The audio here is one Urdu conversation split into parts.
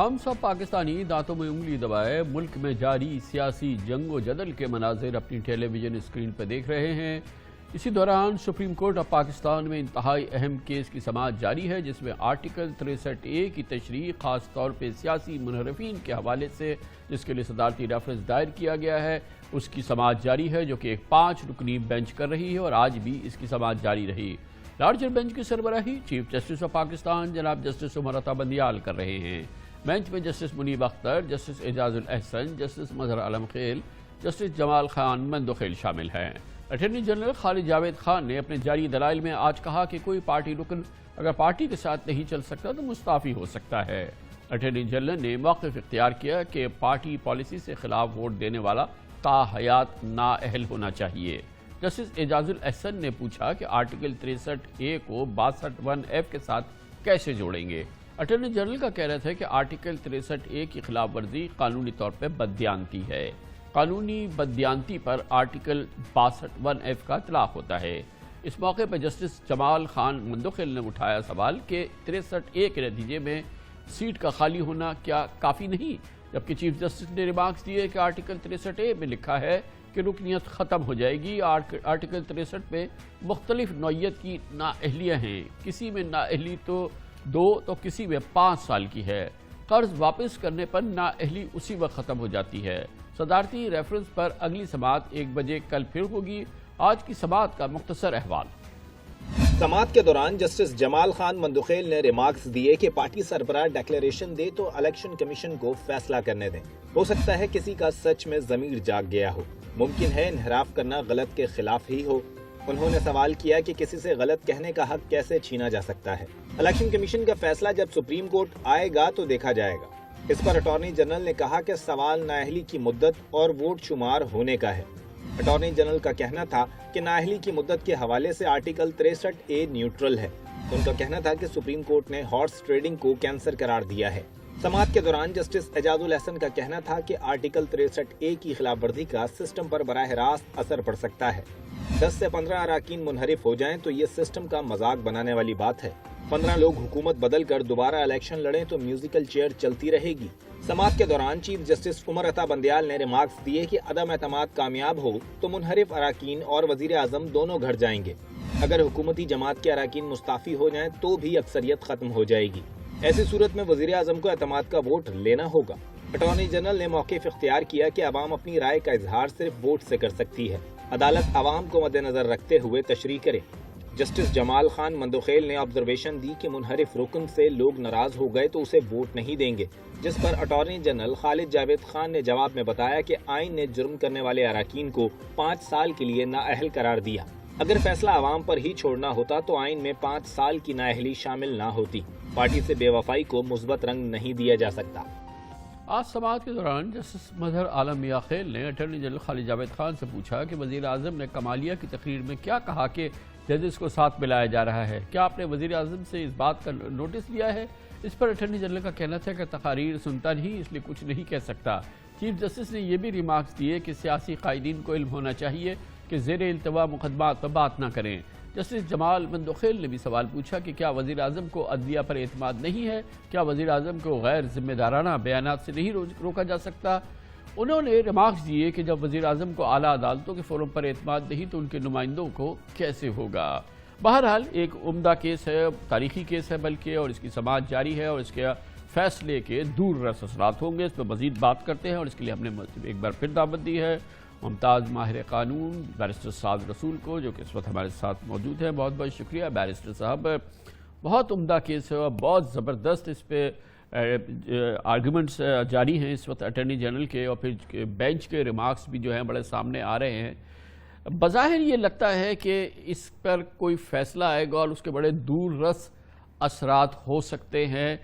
ہم سب پاکستانی دانتوں میں انگلی دبائے ملک میں جاری سیاسی جنگ و جدل کے مناظر اپنی ٹیلی ویژن اسکرین پر دیکھ رہے ہیں۔ اسی دوران سپریم کورٹ آف پاکستان میں انتہائی اہم کیس کی سماعت جاری ہے، جس میں آرٹیکل 63A کی تشریح خاص طور پہ سیاسی منحرفین کے حوالے سے جس کے لیے صدارتی ریفرنس دائر کیا گیا ہے، اس کی سماعت جاری ہے، جو کہ ایک 5 رکنی بینچ کر رہی ہے اور آج بھی اس کی سماعت جاری رہی۔ لارجر بینچ کی سربراہی چیف جسٹس آف پاکستان جناب جسٹس عمر عطا بندیال کر رہے ہیں۔ بینچ میں جسٹس منیب اختر، جسٹس اعجاز الاحسن، جسٹس مظہر عالم خیل، جسٹس جمال خان مندوخیل شامل ہیں۔ اٹارنی جنرل خالد جاوید خان نے اپنے جاری دلائل میں آج کہا کہ کوئی پارٹی رکن اگر پارٹی کے ساتھ نہیں چل سکتا تو مستعفی ہو سکتا ہے۔ اٹارنی جنرل نے موقف اختیار کیا کہ پارٹی پالیسی سے خلاف ووٹ دینے والا تاحیات نااہل ہونا چاہیے۔ جسٹس اعجاز الاحسن نے پوچھا کہ آرٹیکل 63A کو 62(1)(f) کے ساتھ کیسے جوڑیں گے۔ اٹارنی جنرل کا کہنا تھا کہ آرٹیکل 63A کی خلاف ورزی قانونی طور پر بددیانتی ہے۔ قانونی بددیانتی پر آرٹیکل 62(1)(f) کا اطلاق ہوتا ہے۔ اس موقع پر جسٹس جمال خان مندوخیل نے اٹھایا سوال کہ 63A کے نتیجے میں سیٹ کا خالی ہونا کیا کافی نہیں، جبکہ چیف جسٹس نے ریمارکس دیے کہ آرٹیکل 63A میں لکھا ہے کہ رکنیت ختم ہو جائے گی۔ آرٹیکل 63 میں مختلف نوعیت کی نااہلیاں ہیں، کسی میں نااہلی تو 2 تو کسی میں 5 سال کی ہے۔ قرض واپس کرنے پر نااہلی اسی وقت ختم ہو جاتی ہے۔ صدارتی ریفرنس پر اگلی سماعت 1 بجے کل پھر ہوگی۔ آج کی سماعت کا مختصر احوال۔ سماعت کے دوران جسٹس جمال خان مندوخیل نے ریمارکس دیے کہ پارٹی سربراہ ڈیکلیریشن دے تو الیکشن کمیشن کو فیصلہ کرنے دیں۔ ہو سکتا ہے کسی کا سچ میں ضمیر جاگ گیا ہو، ممکن ہے انحراف کرنا غلط کے خلاف ہی ہو۔ انہوں نے سوال کیا کہ کسی سے غلط کہنے کا حق کیسے چھینا جا سکتا ہے۔ الیکشن کمیشن کا فیصلہ جب سپریم کورٹ آئے گا تو دیکھا جائے گا۔ اس پر اٹارنی جنرل نے کہا کہ سوال نااہلی کی مدت اور ووٹ شمار ہونے کا ہے۔ اٹارنی جنرل کا کہنا تھا کہ نااہلی کی مدت کے حوالے سے آرٹیکل 63A نیوٹرل ہے۔ ان کا کہنا تھا کہ سپریم کورٹ نے ہارس ٹریڈنگ کو کینسر قرار دیا ہے۔ سماعت کے دوران جسٹس اعجاز الاحسن کا کہنا تھا کہ آرٹیکل 63A کی خلاف ورزی کا سسٹم پر براہ راست اثر پڑ سکتا ہے۔ 10 سے 15 اراکین منحرف ہو جائیں تو یہ سسٹم کا مذاق بنانے والی بات ہے۔ 15 لوگ حکومت بدل کر دوبارہ الیکشن لڑیں تو میوزیکل چیئر چلتی رہے گی۔ سماعت کے دوران چیف جسٹس عمر عطا بندیال نے ریمارکس دیے کہ عدم اعتماد کامیاب ہو تو منحرف اراکین اور وزیر اعظم دونوں گھر جائیں گے۔ اگر حکومتی جماعت کے اراکین مستعفی ہو جائیں تو بھی اکثریت ختم ہو جائے گی۔ ایسی صورت میں وزیر اعظم کو اعتماد کا ووٹ لینا ہوگا۔ اٹارنی جنرل نے موقف اختیار کیا کہ عوام اپنی رائے کا اظہار صرف ووٹ سے کر سکتی ہے۔ عدالت عوام کو مد نظر رکھتے ہوئے تشریح کرے۔ جسٹس جمال خان مندوخیل نے آبزرویشن دی کہ منحرف رکن سے لوگ ناراض ہو گئے تو اسے ووٹ نہیں دیں گے، جس پر اٹارنی جنرل خالد جاوید خان نے جواب میں بتایا کہ آئین نے جرم کرنے والے اراکین کو 5 سال کے لیے نااہل قرار دیا۔ اگر فیصلہ عوام پر ہی چھوڑنا ہوتا تو آئین میں 5 سال کی نااہلی شامل نہ ہوتی۔ پارٹی سے بے وفائی کو مثبت رنگ نہیں دیا جا سکتا۔ آج سماعت کے دوران جسٹس مظہر عالم میاں خیل نے اٹارنی جنرل خالد جاوید خان سے پوچھا کہ وزیر اعظم نے کمالیہ کی تقریر میں کیا کہا کہ ججز کو ساتھ ملایا جا رہا ہے؟ کیا آپ نے وزیر اعظم سے اس بات کا نوٹس لیا ہے؟ اس پر اٹارنی جنرل کا کہنا تھا کہ تقاریر سنتا نہیں، اس لیے کچھ نہیں کہہ سکتا۔ چیف جسٹس نے یہ بھی ریمارکس دیے کہ سیاسی قائدین کو علم ہونا چاہیے کہ زیر التوا مقدمات پر بات نہ کریں۔ جسٹس جمال مندوخیل نے بھی سوال پوچھا کہ کیا وزیر اعظم کو عدلیہ پر اعتماد نہیں ہے؟ کیا وزیر اعظم کو غیر ذمہ دارانہ بیانات سے نہیں روکا جا سکتا؟ انہوں نے ریمارکس دیے کہ جب وزیر اعظم کو اعلیٰ عدالتوں کے فورم پر اعتماد نہیں تو ان کے نمائندوں کو کیسے ہوگا؟ بہرحال ایک عمدہ کیس ہے، تاریخی کیس ہے بلکہ، اور اس کی سماعت جاری ہے اور اس کے فیصلے کے دور رس اثرات ہوں گے۔ اس پر مزید بات کرتے ہیں اور اس کے لیے ہم نے ایک بار پھر دعوت دی ہے ممتاز ماہر قانون بیرسٹر سعد رسول کو، جو کہ اس وقت ہمارے ساتھ موجود ہے۔ بہت بہت شکریہ بیرسٹر صاحب۔ بہت عمدہ کیس ہے اور بہت زبردست اس پہ آرگومنٹس جاری ہیں اس وقت اٹارنی جنرل کے، اور پھر بینچ کے ریمارکس بھی جو ہیں بڑے سامنے آ رہے ہیں۔ بظاہر یہ لگتا ہے کہ اس پر کوئی فیصلہ آئے گا اور اس کے بڑے دور رس اثرات ہو سکتے ہیں،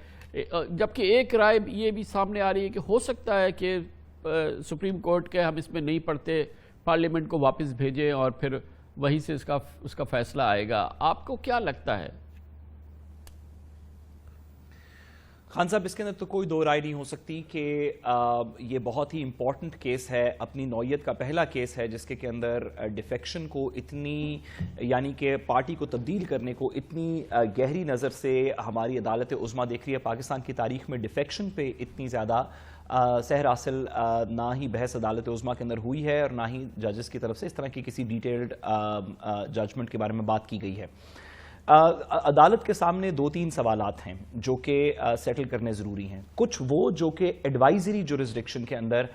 جبکہ ایک رائے یہ بھی سامنے آ رہی ہے کہ ہو سکتا ہے کہ سپریم کورٹ کے ہم اس میں نہیں پڑھتے، پارلیمنٹ کو واپس بھیجیں اور پھر وہیں سے اس کا فیصلہ آئے گا۔ آپ کو کیا لگتا ہے؟ خان صاحب، اس کے اندر تو کوئی دو رائے نہیں ہو سکتی کہ یہ بہت ہی امپورٹنٹ کیس ہے، اپنی نوعیت کا پہلا کیس ہے جس کے اندر ڈیفیکشن کو اتنی، یعنی کہ پارٹی کو تبدیل کرنے کو اتنی گہری نظر سے ہماری عدالت عظمیٰ دیکھ رہی ہے۔ پاکستان کی تاریخ میں ڈیفیکشن پہ اتنی زیادہ سحر حاصل نہ ہی بحث عدالت عظمیٰ کے اندر ہوئی ہے اور نہ ہی ججز کی طرف سے اس طرح کی کسی ڈیٹیلڈ ججمنٹ کے بارے میں بات کی گئی ہے۔ عدالت کے سامنے دو تین سوالات ہیں جو کہ سیٹل کرنے ضروری ہیں۔ کچھ وہ جو کہ ایڈوائزری جورسڈکشن کے اندر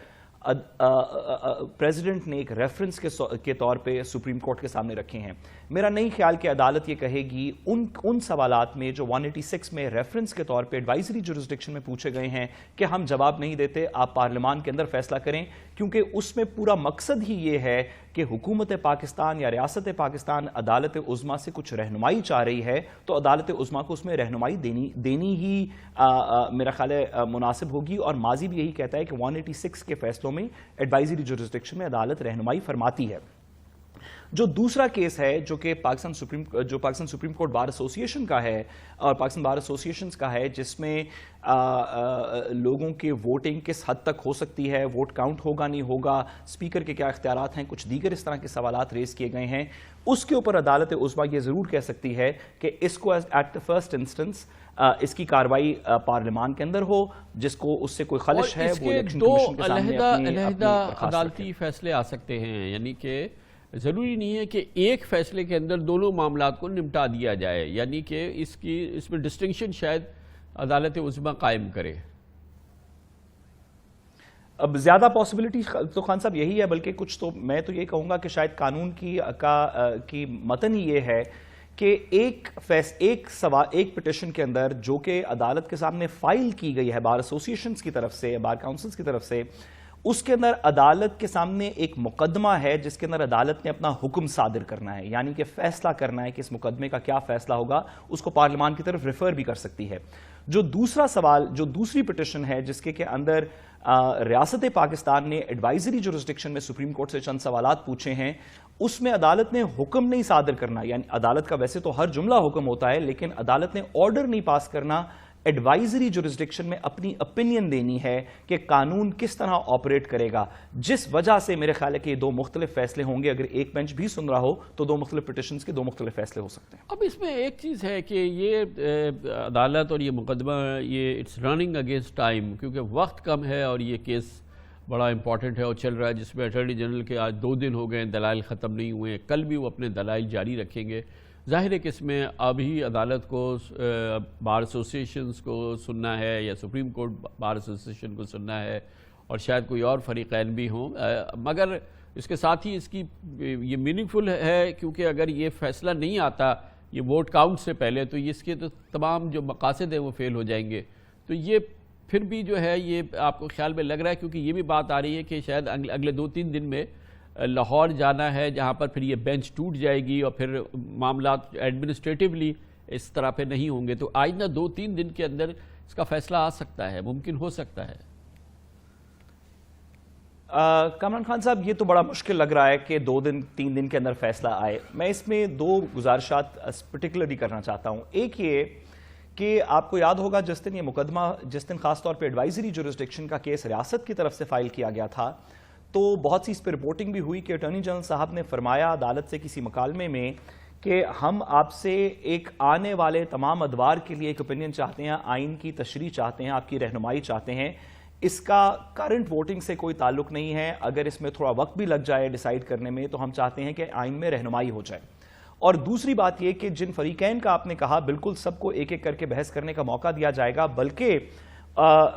پریزیڈنٹ نے ایک ریفرنس کے طور پہ سپریم کورٹ کے سامنے رکھے ہیں۔ میرا نہیں خیال کہ عدالت یہ کہے گی ان سوالات میں جو 186 میں ریفرنس کے طور پہ ایڈوائزری جورسڈکشن میں پوچھے گئے ہیں کہ ہم جواب نہیں دیتے، آپ پارلیمان کے اندر فیصلہ کریں، کیونکہ اس میں پورا مقصد ہی یہ ہے کہ حکومت پاکستان یا ریاست پاکستان عدالت عظمیٰ سے کچھ رہنمائی چاہ رہی ہے تو عدالت عظمیٰ کو اس میں رہنمائی دینی ہی میرا خیال ہے مناسب ہوگی، اور ماضی بھی یہی کہتا ہے کہ 186 کے فیصلوں میں ایڈوائزری جورسڈکشن میں عدالت رہنمائی فرماتی ہے۔ جو دوسرا کیس ہے جو کہ Pakistan supreme court bar association کا ہے اور پاکستان بار ایسوسیشنز کا ہے، جس میں لوگوں کے ووٹنگ کس حد تک ہو سکتی ہے، ووٹ کاؤنٹ ہوگا نہیں ہوگا، اسپیکر کے کیا اختیارات ہیں، کچھ دیگر اس طرح کے سوالات ریز کیے گئے ہیں، اس کے اوپر عدالت عظمیٰ یہ ضرور کہہ سکتی ہے کہ اس کو ایٹ دا فرسٹ انسٹنس اس کی کاروائی پارلیمان کے اندر ہو، جس کو اس سے کوئی خلش ہے وہ الیکشن کمیشن کے سامنے علیحدہ عدالتی فیصلے آ سکتے ہیں، یعنی کہ ضروری نہیں ہے کہ ایک فیصلے کے اندر دونوں معاملات کو نمٹا دیا جائے، یعنی کہ اس میں ڈسٹنکشن شاید عدالت عظمیٰ قائم کرے۔ اب زیادہ پاسبلٹی تو خان صاحب یہی ہے، بلکہ کچھ تو میں تو یہ کہوں گا کہ شاید قانون کی متن ہی یہ ہے کہ ایک پٹیشن کے اندر جو کہ عدالت کے سامنے فائل کی گئی ہے بار ایسوسیشنز کی طرف سے، بار کاؤنسلز کی طرف سے، اس کے اندر عدالت کے سامنے ایک مقدمہ ہے جس کے اندر عدالت نے اپنا حکم صادر کرنا ہے، یعنی کہ فیصلہ کرنا ہے کہ اس مقدمے کا کیا فیصلہ ہوگا، اس کو پارلیمان کی طرف ریفر بھی کر سکتی ہے۔ جو دوسرا سوال، جو دوسری پٹیشن ہے جس کے اندر ریاست پاکستان نے ایڈوائزری جورسڈکشن میں سپریم کورٹ سے چند سوالات پوچھے ہیں، اس میں عدالت نے حکم نہیں صادر کرنا، یعنی عدالت کا ویسے تو ہر جملہ حکم ہوتا ہے، لیکن عدالت نے آرڈر نہیں پاس کرنا، ایڈوائزری جورسڈکشن میں اپنی اپینین دینی ہے کہ قانون کس طرح آپریٹ کرے گا، جس وجہ سے میرے خیال ہے کہ یہ دو مختلف فیصلے ہوں گے۔ اگر ایک بینچ بھی سن رہا ہو تو دو مختلف پٹیشنز کے دو مختلف فیصلے ہو سکتے ہیں۔ اب اس میں ایک چیز ہے کہ یہ عدالت اور یہ مقدمہ یہ اٹس رننگ اگینسٹ ٹائم، کیونکہ وقت کم ہے اور یہ کیس بڑا امپورٹنٹ ہے اور چل رہا ہے، جس میں اٹارنی جنرل کے آج 2 دن ہو گئے، دلائل ختم نہیں ہوئے، کل بھی وہ اپنے دلائل جاری رکھیں گے۔ ظاہر ہے کہ اس میں ابھی عدالت کو بار ایسوسیشنز کو سننا ہے یا سپریم کورٹ بار ایسوسیشن کو سننا ہے اور شاید کوئی اور فریقین بھی ہوں، مگر اس کے ساتھ ہی اس کی یہ میننگ فل ہے، کیونکہ اگر یہ فیصلہ نہیں آتا یہ ووٹ کاؤنٹ سے پہلے تو اس کے تو تمام جو مقاصد ہیں وہ فیل ہو جائیں گے۔ تو یہ پھر بھی جو ہے یہ آپ کو خیال میں لگ رہا ہے، کیونکہ یہ بھی بات آ رہی ہے کہ شاید اگلے 2-3 دن میں لاہور جانا ہے، جہاں پر پھر یہ بینچ ٹوٹ جائے گی اور پھر معاملات ایڈمنسٹریٹیولی اس طرح پہ نہیں ہوں گے، تو آئندہ 2-3 دن کے اندر اس کا فیصلہ آ سکتا ہے، ممکن ہو سکتا ہے۔ کامران خان صاحب، یہ تو بڑا مشکل لگ رہا ہے کہ 2-3 دن کے اندر فیصلہ آئے۔ میں اس میں 2 گزارشات پرٹیکولرلی کرنا چاہتا ہوں۔ ایک یہ کہ آپ کو یاد ہوگا جس دن یہ مقدمہ، جس دن خاص طور پہ ایڈوائزری جورسڈکشن کا کیس ریاست کی طرف سے فائل کیا گیا تھا، تو بہت سی اس پہ رپورٹنگ بھی ہوئی کہ اٹارنی جنرل صاحب نے فرمایا عدالت سے کسی مکالمے میں کہ ہم آپ سے ایک آنے والے تمام ادوار کے لیے ایک اوپینین چاہتے ہیں، آئین کی تشریح چاہتے ہیں، آپ کی رہنمائی چاہتے ہیں، اس کا کرنٹ ووٹنگ سے کوئی تعلق نہیں ہے، اگر اس میں تھوڑا وقت بھی لگ جائے ڈیسائیڈ کرنے میں تو ہم چاہتے ہیں کہ آئین میں رہنمائی ہو جائے۔ اور دوسری بات یہ کہ جن فریقین کا آپ نے کہا بالکل سب کو ایک ایک کر کے بحث کرنے کا موقع دیا جائے گا، بلکہ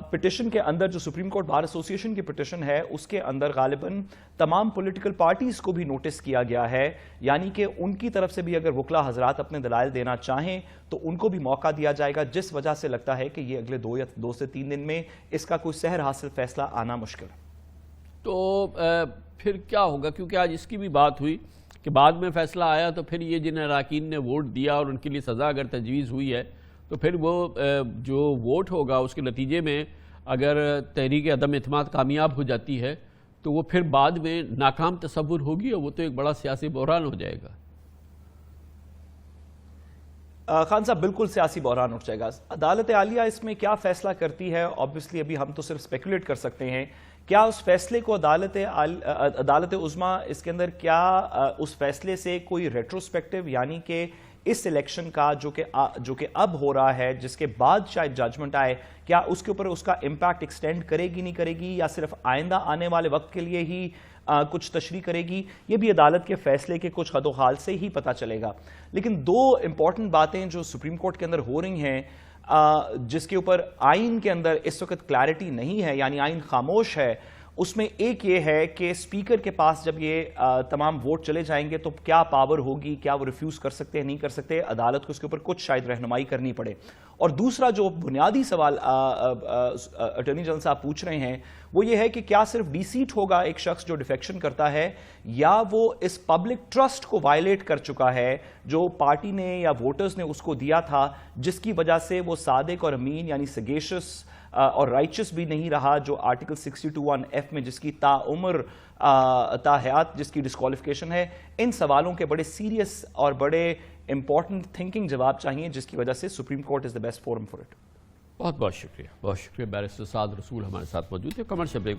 پٹیشن کے اندر جو سپریم کورٹ بار ایسوسیشن کی پٹیشن ہے اس کے اندر غالباً تمام پولیٹیکل پارٹیز کو بھی نوٹس کیا گیا ہے، یعنی کہ ان کی طرف سے بھی اگر وکلا حضرات اپنے دلائل دینا چاہیں تو ان کو بھی موقع دیا جائے گا، جس وجہ سے لگتا ہے کہ یہ اگلے 2 سے 3 دن میں اس کا کوئی سحر حاصل فیصلہ آنا مشکل ہے۔ تو پھر کیا ہوگا، کیونکہ آج اس کی بھی بات ہوئی کہ بعد میں فیصلہ آیا تو پھر یہ جن اراکین نے ووٹ دیا اور ان کے لیے سزا اگر تجویز ہوئی ہے تو پھر وہ جو ووٹ ہوگا اس کے نتیجے میں اگر تحریک عدم اعتماد کامیاب ہو جاتی ہے تو وہ پھر بعد میں ناکام تصور ہوگی اور وہ تو ایک بڑا سیاسی بحران ہو جائے گا۔ خان صاحب بالکل سیاسی بحران اٹھ جائے گا. عدالت عالیہ اس میں کیا فیصلہ کرتی ہے؟ آبویسلی ابھی ہم تو صرف اسپیکولیٹ کر سکتے ہیں. کیا اس فیصلے کو عدالت عظمیٰ اس کے اندر کیا اس فیصلے سے کوئی ریٹروسپیکٹو یعنی کہ اس الیکشن کا جو کہ اب ہو رہا ہے جس کے بعد شاید ججمنٹ آئے، کیا اس کے اوپر اس کا امپیکٹ ایکسٹینڈ کرے گی نہیں کرے گی، یا صرف آئندہ آنے والے وقت کے لیے ہی کچھ تشریح کرے گی؟ یہ بھی عدالت کے فیصلے کے کچھ خد و خال سے ہی پتہ چلے گا. لیکن دو امپورٹنٹ باتیں جو سپریم کورٹ کے اندر ہو رہی ہیں جس کے اوپر آئین کے اندر اس وقت کلیئرٹی نہیں ہے، یعنی آئین خاموش ہے، اس میں ایک یہ ہے کہ اسپیکر کے پاس جب یہ تمام ووٹ چلے جائیں گے تو کیا پاور ہوگی، کیا وہ ریفیوز کر سکتے ہیں نہیں کر سکتے، عدالت کو اس کے اوپر کچھ شاید رہنمائی کرنی پڑے. اور دوسرا جو بنیادی سوال اٹارنی جنرل صاحب پوچھ رہے ہیں وہ یہ ہے کہ کیا صرف ڈی سیٹ ہوگا ایک شخص جو ڈیفیکشن کرتا ہے، یا وہ اس پبلک ٹرسٹ کو وائلیٹ کر چکا ہے جو پارٹی نے یا ووٹرز نے اس کو دیا تھا، جس کی وجہ سے وہ صادق اور امین یعنی سگیشس اور رائچس بھی نہیں رہا، جو آرٹیکل 62(1)(f) میں جس کی تا عمر تا حیات جس کی ڈسکوالیفیکیشن ہے. ان سوالوں کے بڑے سیریس اور بڑے امپورٹنٹ تھنکنگ جواب چاہیے، جس کی وجہ سے supreme court is the best forum for it. بہت بہت شکریہ بیرسٹر سعد رسول ہمارے ساتھ موجود ہے. Commercial break